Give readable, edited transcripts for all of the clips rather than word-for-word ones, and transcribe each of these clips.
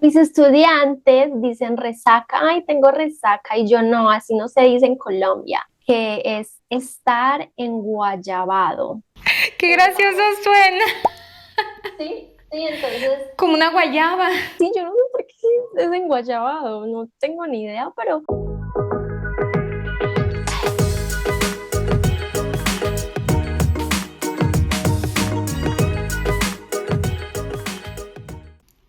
mis estudiantes dicen resaca, ay, tengo resaca, y yo no, así no se dice en Colombia, que es estar enguayabado. ¡Qué gracioso suena! Sí, sí, entonces, Como una guayaba. sí, yo no sé por qué es enguayabado, no tengo ni idea, pero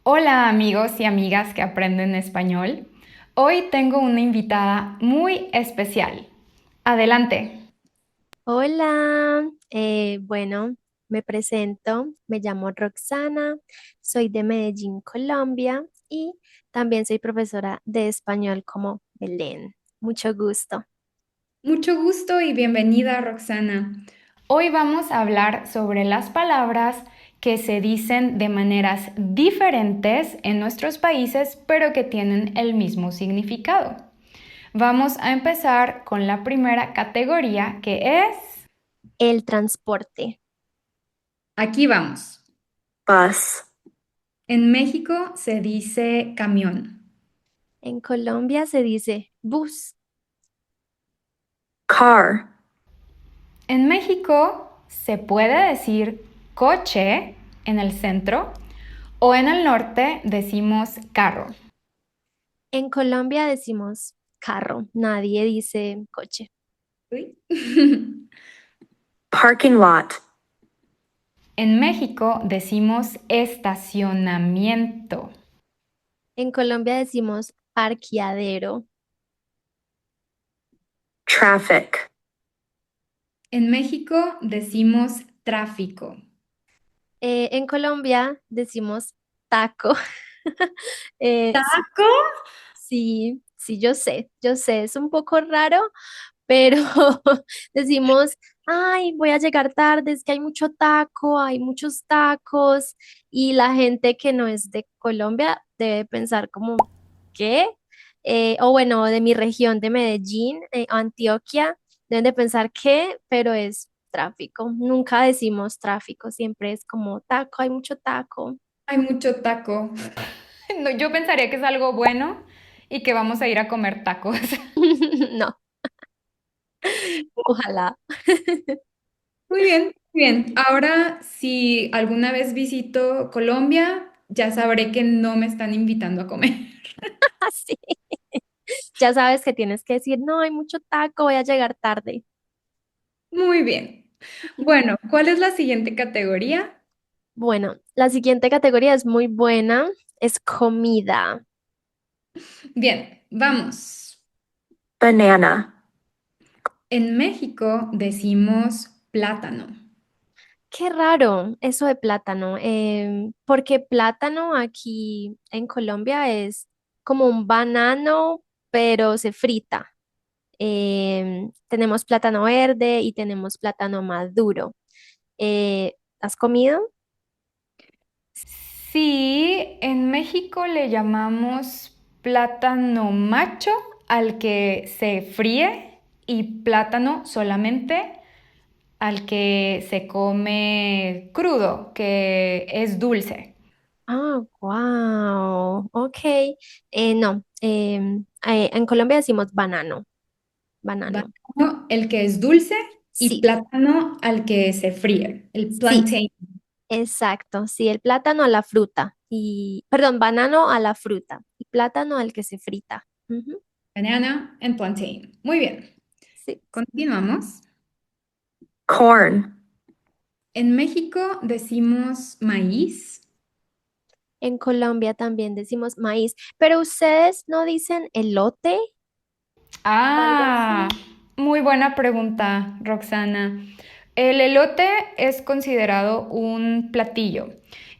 Hola amigos y amigas que aprenden español. Hoy tengo una invitada muy especial. Adelante. hola, bueno, me presento, me llamo Roxana, soy de Medellín, Colombia, y también soy profesora de español como Belén. Mucho gusto. Mucho gusto y bienvenida, Roxana. Hoy vamos a hablar sobre las palabras que se dicen de maneras diferentes en nuestros países, pero que tienen el mismo significado. Vamos a empezar con la primera categoría, que es... El transporte. Aquí vamos. Bus. En México se dice camión. En Colombia se dice bus. Car. En México se puede decir coche en el centro o en el norte decimos carro. En Colombia decimos carro, nadie dice coche. Uy. Parking lot. En México decimos estacionamiento. En Colombia decimos parqueadero. Traffic. En México decimos tráfico. En Colombia decimos taco. Sí, ¿Taco? sí, sí, yo sé, es un poco raro, pero decimos, ay, voy a llegar tarde, es que hay mucho taco, hay muchos tacos, y la gente que no es de Colombia debe pensar como, ¿qué? O bueno, de mi región de Medellín, Antioquia, deben de pensar qué, pero es tráfico. Nunca decimos tráfico, siempre es como taco, hay mucho taco. Hay mucho taco. No, yo pensaría que es algo bueno y que vamos a ir a comer tacos. No, ojalá. Muy bien, muy bien. Ahora, si alguna vez visito Colombia, ya sabré que no me están invitando a comer. Así. Ya sabes que tienes que decir, no, hay mucho taco, voy a llegar tarde. Muy bien. Bueno, ¿cuál es la siguiente categoría? Bueno, la siguiente categoría es muy buena, es comida. Bien, vamos. Banana. En México decimos plátano. Qué raro eso de plátano, porque plátano aquí en Colombia es como un banano, pero se frita. Tenemos plátano verde y tenemos plátano maduro. ¿Has comido? Sí, en México le llamamos plátano macho al que se fríe y plátano solamente al que se come crudo, que es dulce. Ah, wow, ok. No, en Colombia decimos banano, banano. Banano, el que es dulce, y Sí, plátano al que se fríe, el sí, plantain. exacto. Sí, el plátano a la fruta y, perdón, banano a la fruta y plátano al que se frita. Ujú. Banana and plantain. Muy bien. Sí. Continuamos. Corn. En México decimos maíz. En Colombia también decimos maíz, pero ustedes no dicen elote o algo Ah, así. muy buena pregunta, Roxana. El elote es considerado un platillo.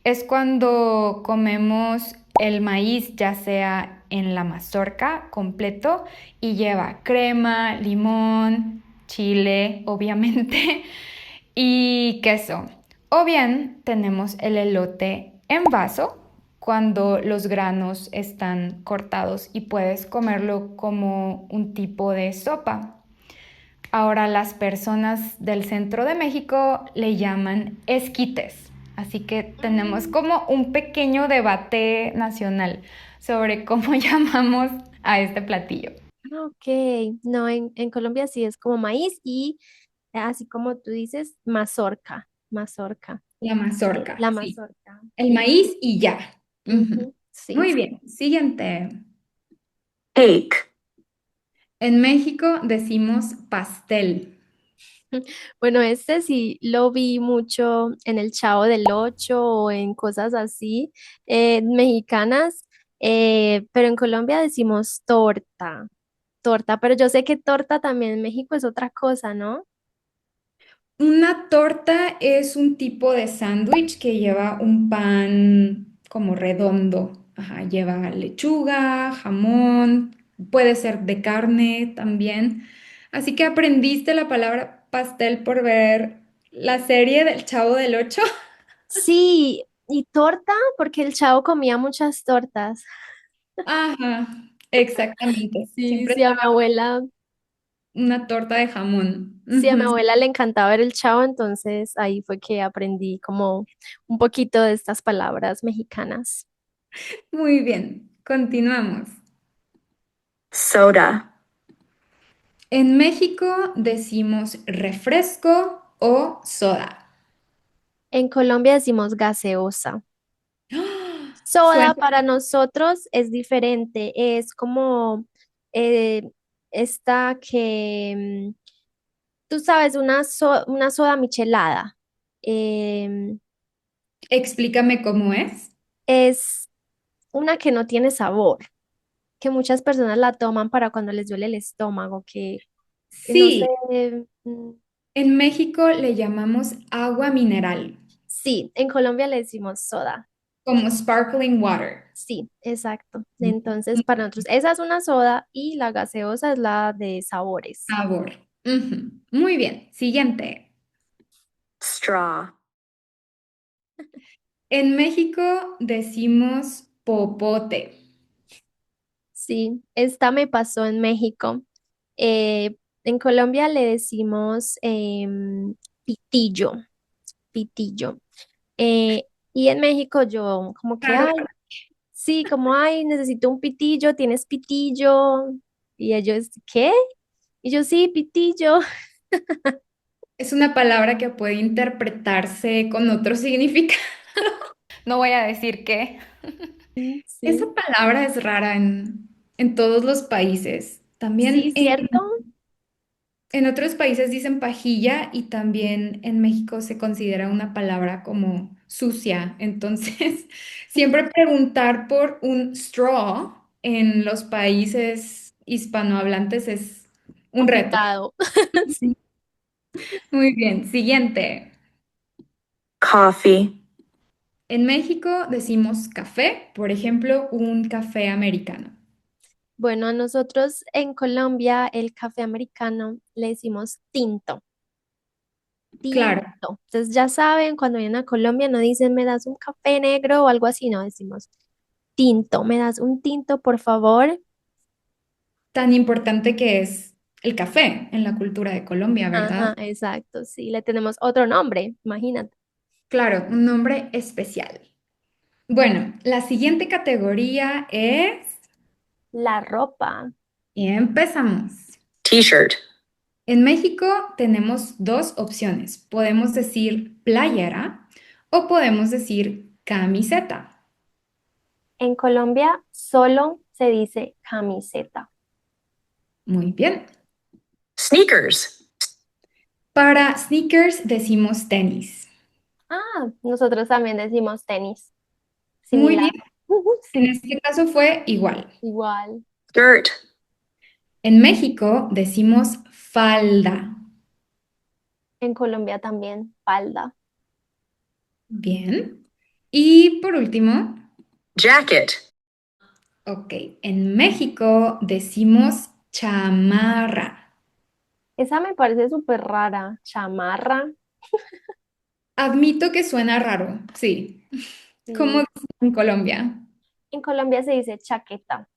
Es cuando comemos el maíz, ya sea en la mazorca completo, y lleva crema, limón, chile, obviamente, y queso. O bien tenemos el elote en vaso cuando los granos están cortados y puedes comerlo como un tipo de sopa. Ahora las personas del centro de México le llaman esquites, Así que tenemos Mm, como un pequeño debate nacional sobre cómo llamamos a este platillo. ok, no, en Colombia sí es como maíz y así como tú dices, mazorca, mazorca, La mazorca, la sí. mazorca. El maíz y ya. Ujú. Ujú, sí. Muy bien. Siguiente. Cake. En México decimos pastel. Bueno, este sí lo vi mucho en el Chavo del Ocho o en cosas así mexicanas, pero en Colombia decimos torta, torta, pero yo sé que torta también en México es otra cosa, ¿no? Una torta es un tipo de sándwich que lleva un pan como redondo. Ajá, lleva lechuga, jamón, puede ser de carne también. Así que aprendiste la palabra pastel por ver la serie del Chavo del Ocho. Sí, y torta, porque el Chavo comía muchas tortas. Ajá, exactamente. Sí, Siempre sí, a mi estaba abuela, una torta de jamón. sí, a mi Ujú. abuela le encantaba ver el Chavo, entonces ahí fue que aprendí como un poquito de estas palabras mexicanas. Muy bien, continuamos. Soda. En México decimos refresco o soda. En Colombia decimos gaseosa. ¡Ah! Soda Suena, para nosotros es diferente, es como eh, esta que, tú sabes, una soda michelada. Em, explícame cómo es. es una que no tiene sabor, que muchas personas la toman para cuando les duele el estómago, que no sé. Sí, mm, en México le llamamos agua mineral, Sí, en Colombia le decimos soda. como sparkling water. Sí, exacto. Entonces, para nosotros, esa es una soda y la gaseosa es la de sabores. Sabor. Ujú. Muy bien, siguiente. Straw. En México decimos popote. Sí, esta me pasó en México. En Colombia le decimos pitillo, pitillo. Y en México yo como que, Claro, ay, sí, como, ay, necesito un pitillo, ¿tienes pitillo? Y ellos, ¿qué? Y yo, sí, pitillo. es una palabra que puede interpretarse con otro significado. No voy a decir qué. Esa Sí, palabra es rara en todos los países. sí, También ¿cierto? en otros países dicen pajilla y también en México se considera una palabra como sucia. Entonces, siempre preguntar por un straw en los países hispanohablantes es un reto. Complicado. Sí. Muy bien, siguiente. Coffee. En México decimos café, por ejemplo, un café americano. Bueno, a nosotros en Colombia el café americano le decimos tinto, Claro, tinto. Entonces ya saben, cuando vienen a Colombia no dicen me das un café negro o algo así, no decimos tinto, me das un tinto, por favor. tan importante que es el café en la cultura de Colombia, Ajá, ¿verdad? exacto, sí, le tenemos otro nombre, imagínate. Claro, un nombre especial. Bueno, la siguiente categoría es... La ropa. Y empezamos. T-shirt. En México tenemos dos opciones. Podemos decir playera o podemos decir camiseta. En Colombia solo se dice camiseta. Muy bien. Sneakers. Para sneakers decimos tenis. Ah, nosotros también decimos tenis, Muy similar. bien. En Sí, este caso fue igual. igual. Skirt. En México decimos falda. En Colombia también, falda. Bien. Y por último, Jacket. ok, en México decimos chamarra. Esa me parece súper rara. Chamarra. Admito que suena raro, sí. ¿Cómo Sí. dicen en Colombia? En Colombia se dice chaqueta.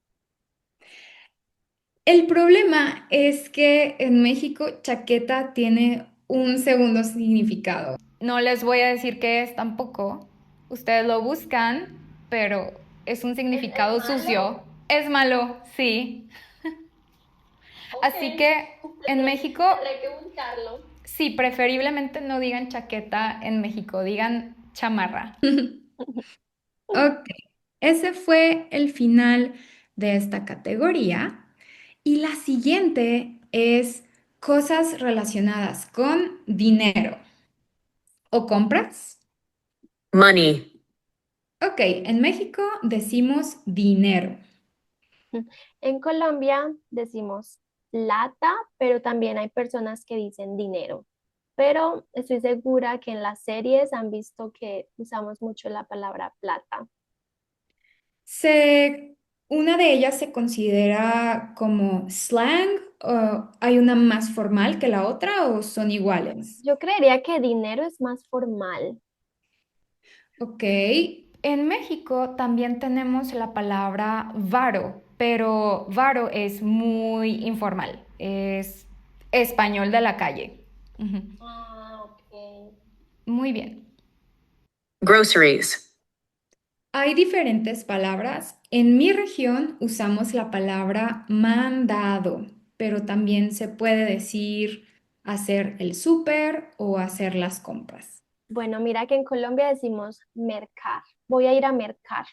El problema es que en México chaqueta tiene un segundo significado. No les voy a decir qué es tampoco. Ustedes lo buscan, pero es un significado sucio. Es malo, sí. Así que en México, Tendré que buscarlo. sí, preferiblemente no digan chaqueta en México, digan chamarra. Ok, ese fue el final de esta categoría. Y la siguiente es cosas relacionadas con dinero o compras. Money. Ok, en México decimos dinero. En Colombia decimos plata, pero también hay personas que dicen dinero. Pero estoy segura que en las series han visto que usamos mucho la palabra plata. Se, una de ellas se considera como slang, o hay una más formal que la otra o son iguales. Yo creería que dinero es más formal. Ok, En México también tenemos la palabra varo, pero varo es muy informal, es español de la calle. Ujú. Ah, ok. Muy bien. Groceries. hay diferentes palabras. En mi región usamos la palabra mandado, pero también se puede decir hacer el súper o hacer las compras. Bueno, mira que en Colombia decimos mercar. Voy a ir a mercar.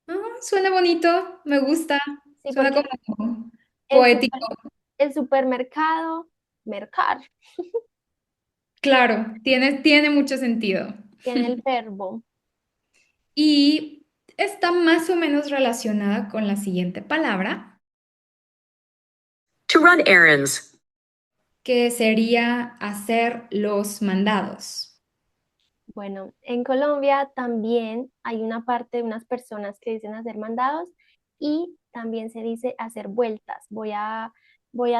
Ah, suena bonito, me gusta, Sí, suena porque como el poético. super, el supermercado, mercar, Claro, tiene mucho sentido. tiene el verbo. Y está más o menos relacionada con la siguiente palabra, To run errands. que sería hacer los mandados. Bueno, en Colombia también hay una parte de unas personas que dicen hacer mandados y también se dice hacer vueltas. Voy a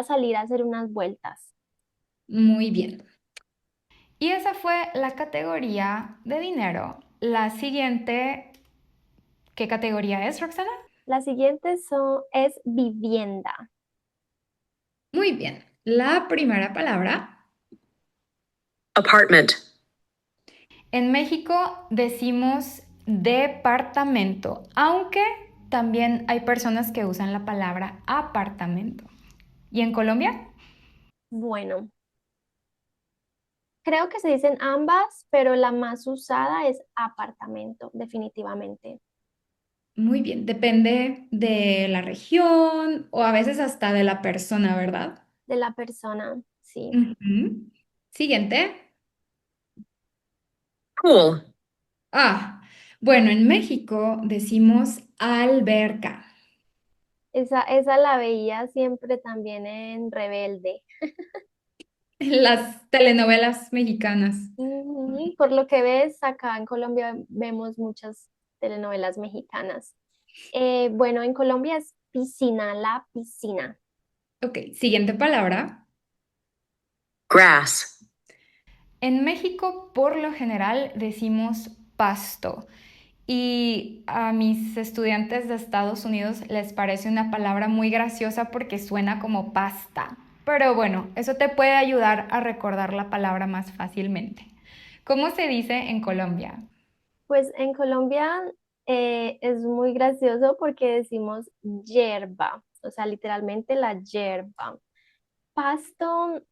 salir a hacer unas vueltas. Muy bien. Y esa fue la categoría de dinero. La siguiente, ¿qué categoría es, Roxana? La siguiente es vivienda. Muy bien. La primera palabra, Apartment. En México decimos departamento, aunque también hay personas que usan la palabra apartamento. ¿Y en Colombia? Bueno, creo que se dicen ambas, pero la más usada es apartamento, definitivamente, muy bien. Depende de la región o a veces hasta de la persona, ¿verdad? de la persona, sí. Ujú. Siguiente. Pool. Ah, bueno, en México decimos alberca. Esa la veía siempre también en Rebelde. En las telenovelas mexicanas. Ujú. Por lo que ves, acá en Colombia vemos muchas telenovelas mexicanas. Bueno, en Colombia es piscina, la piscina. Ok, siguiente palabra. Grass. En México, por lo general, decimos pasto. Y a mis estudiantes de Estados Unidos les parece una palabra muy graciosa porque suena como pasta. Pero bueno, eso te puede ayudar a recordar la palabra más fácilmente. ¿Cómo se dice en Colombia? Pues en Colombia es muy gracioso porque decimos yerba, o sea, literalmente la yerba. Pasto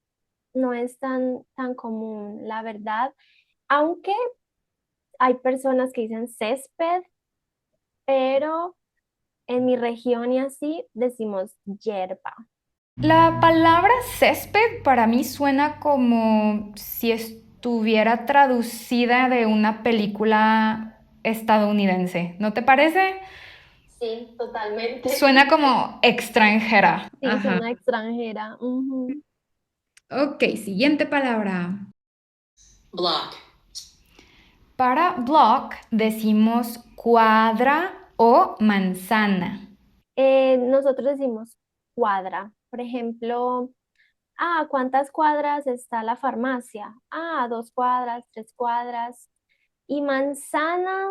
no es tan común, la verdad, aunque hay personas que dicen césped, pero en mi región y así decimos yerba. La palabra césped para mí suena como si estuviera traducida de una película estadounidense. ¿No te parece? Sí, totalmente. Suena como extranjera. Sí, Ajá. suena extranjera. Ujú. Ok, siguiente palabra. Block. Para block decimos cuadra o manzana. Nosotros decimos cuadra. Por ejemplo, ¿cuántas cuadras está la farmacia? 2 cuadras, 3 cuadras. Y manzana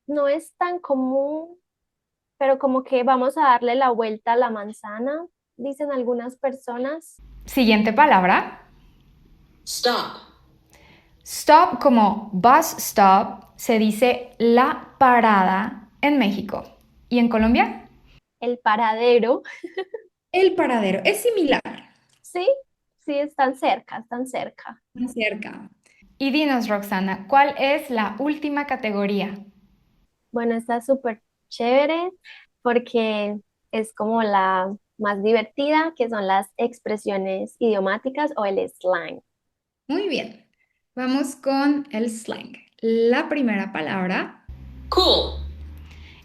no es tan común, pero como que vamos a darle la vuelta a la manzana, dicen algunas personas. Siguiente palabra. Stop. Stop como bus stop se dice la parada en México. ¿Y en Colombia? El paradero, El paradero es similar, sí, sí, están cerca, están cerca. más cerca. Y dinos, Roxana, ¿cuál es la última categoría? Bueno, está súper chévere porque es como la más divertida, que son las expresiones idiomáticas o el slang. Muy bien. Vamos con el slang. La primera palabra, Cool.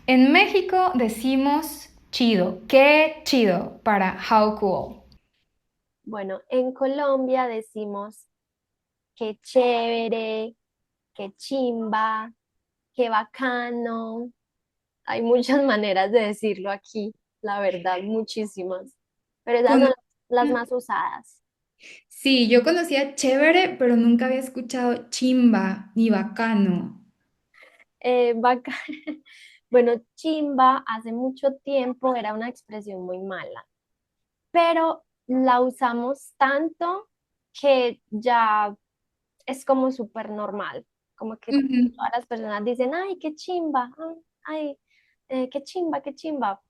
En México decimos chido. ¿Qué chido para how cool? Bueno, en Colombia decimos qué chévere, qué chimba, qué bacano. Hay muchas maneras de decirlo aquí, la verdad, muchísimas. Pero esas con... son las más usadas. Sí, yo conocía chévere, pero nunca había escuchado chimba ni bacano. Baca- Bueno, chimba hace mucho tiempo era una expresión muy mala, pero la usamos tanto que ya es como súper normal, como que Ujú. todas las personas dicen, ay, qué chimba, ay, qué chimba, qué chimba.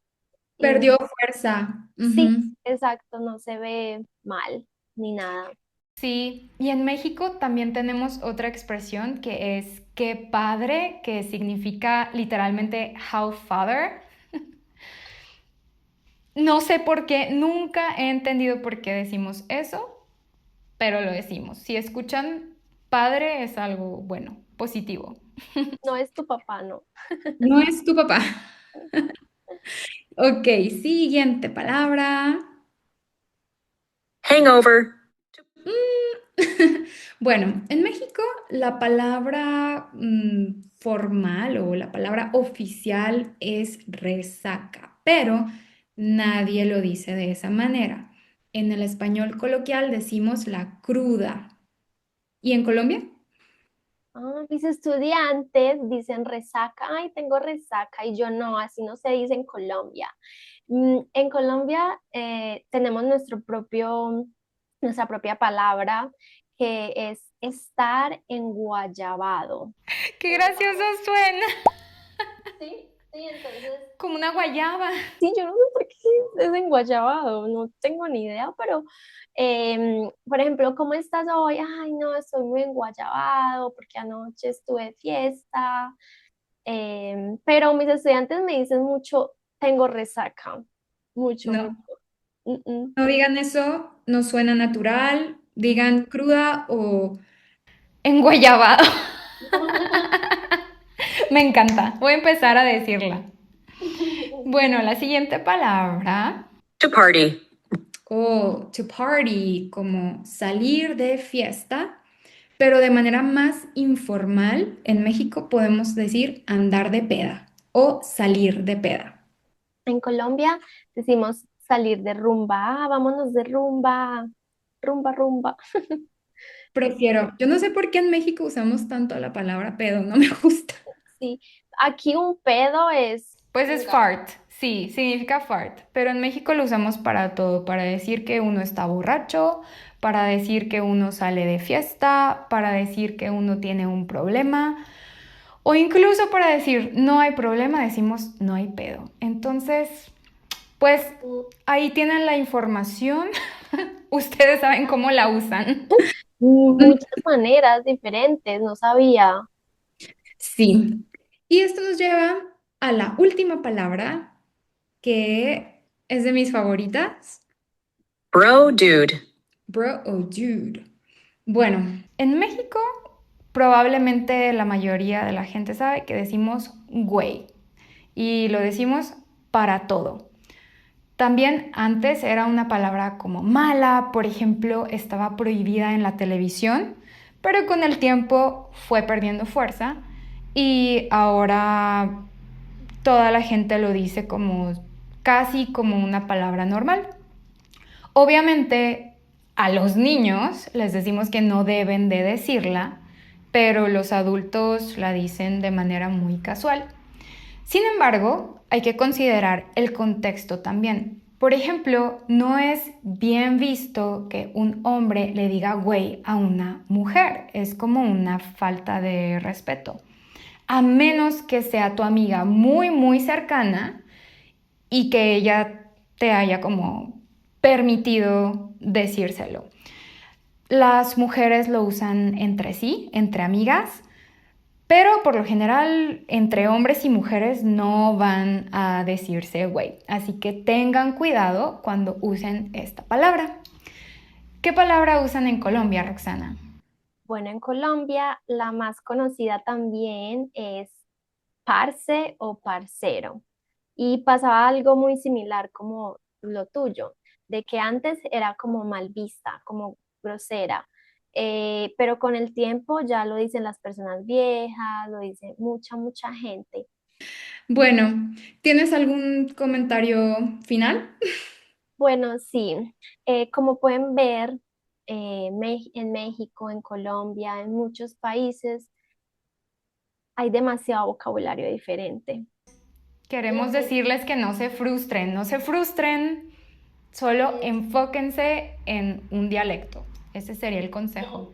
Y Perdió fuerza. sí, Ujú. exacto, no se ve mal ni nada. Sí, y en México también tenemos otra expresión que es qué padre, que significa literalmente how father. No sé por qué, nunca he entendido por qué decimos eso, pero lo decimos. Si escuchan padre es algo bueno, positivo. No es tu papá, no. No es tu papá. Ok, siguiente palabra. Hangover. Bueno, en México la palabra formal o la palabra oficial es resaca, pero nadie lo dice de esa manera. En el español coloquial decimos la cruda. ¿Y en Colombia? Mis estudiantes dicen resaca, ay, tengo resaca, y yo no, así no se dice en Colombia. En Colombia tenemos nuestra propia palabra, que es estar enguayabado. ¡Qué gracioso suena! Sí, sí, entonces, Como una guayaba. sí, yo no sé por qué es enguayabado, no tengo ni idea, pero, por ejemplo, ¿cómo estás hoy? Ay, no, estoy muy enguayabado porque anoche estuve de fiesta. Pero mis estudiantes me dicen mucho, tengo resaca, mucho, mucho. No, Mm, mm. no digan eso, no suena natural, digan cruda o Enguayabado. Me encanta. Voy a empezar a decirla. Bueno, la siguiente palabra. To party. o to party, como salir de fiesta, pero de manera más informal, en México podemos decir andar de peda o salir de peda. En Colombia decimos salir de rumba, vámonos de rumba, rumba, rumba. Prefiero, yo no sé por qué en México usamos tanto la palabra pedo, no me gusta. Sí, aquí un pedo es Pues un es gato. fart, sí, significa fart, pero en México lo usamos para todo, para decir que uno está borracho, para decir que uno sale de fiesta, para decir que uno tiene un problema, o incluso para decir no hay problema, decimos no hay pedo. Entonces, pues ahí tienen la información, ustedes saben cómo la usan. Muchas maneras diferentes, no sabía. Sí. Y esto nos lleva a la última palabra, que es de mis favoritas, Bro, dude. bro o dude. Bueno, En México, probablemente la mayoría de la gente sabe que decimos güey y lo decimos para todo. También antes era una palabra como mala, por ejemplo, estaba prohibida en la televisión, pero con el tiempo fue perdiendo fuerza y ahora toda la gente lo dice como casi como una palabra normal. Obviamente a los niños les decimos que no deben de decirla, pero los adultos la dicen de manera muy casual. Sin embargo, hay que considerar el contexto también. Por ejemplo, no es bien visto que un hombre le diga güey a una mujer. Es como una falta de respeto. A menos que sea tu amiga muy, muy cercana y que ella te haya como permitido decírselo. Las mujeres lo usan entre sí, entre amigas, pero por lo general entre hombres y mujeres no van a decirse güey. Así que tengan cuidado cuando usen esta palabra. ¿Qué palabra usan en Colombia, Roxana? Bueno, en Colombia la más conocida también es parce o parcero. Y pasaba algo muy similar como lo tuyo, de que antes era como mal vista, como grosera, pero con el tiempo ya lo dicen las personas viejas, lo dice mucha gente. Bueno, ¿tienes algún comentario final? Bueno, sí, como pueden ver, en México, en Colombia, en muchos países hay demasiado vocabulario diferente. Queremos decirles que no se frustren, no se frustren, solo enfóquense en un dialecto. Ese sería el consejo.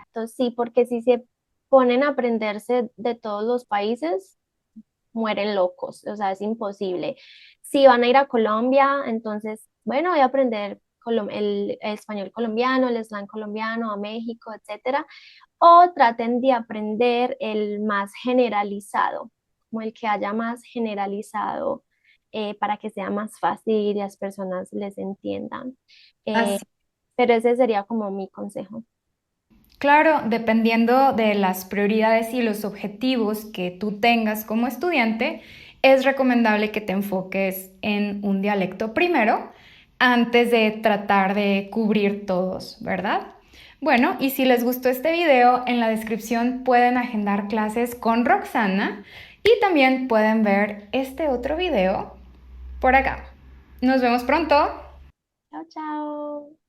Entonces, sí, porque si se ponen a aprenderse de todos los países, mueren locos, o sea, es imposible. Si van a ir a Colombia, entonces, bueno, voy a aprender el español colombiano, el slang colombiano, a México, etcétera, o traten de aprender el más generalizado, como el que haya más generalizado, para que sea más fácil y las personas les entiendan. Eh, Así. pero ese sería como mi consejo. Claro, dependiendo de las prioridades y los objetivos que tú tengas como estudiante, es recomendable que te enfoques en un dialecto primero antes de tratar de cubrir todos, ¿verdad? Bueno, y si les gustó este video, en la descripción pueden agendar clases con Roxana y también pueden ver este otro video por acá. Nos vemos pronto. Chao, chao.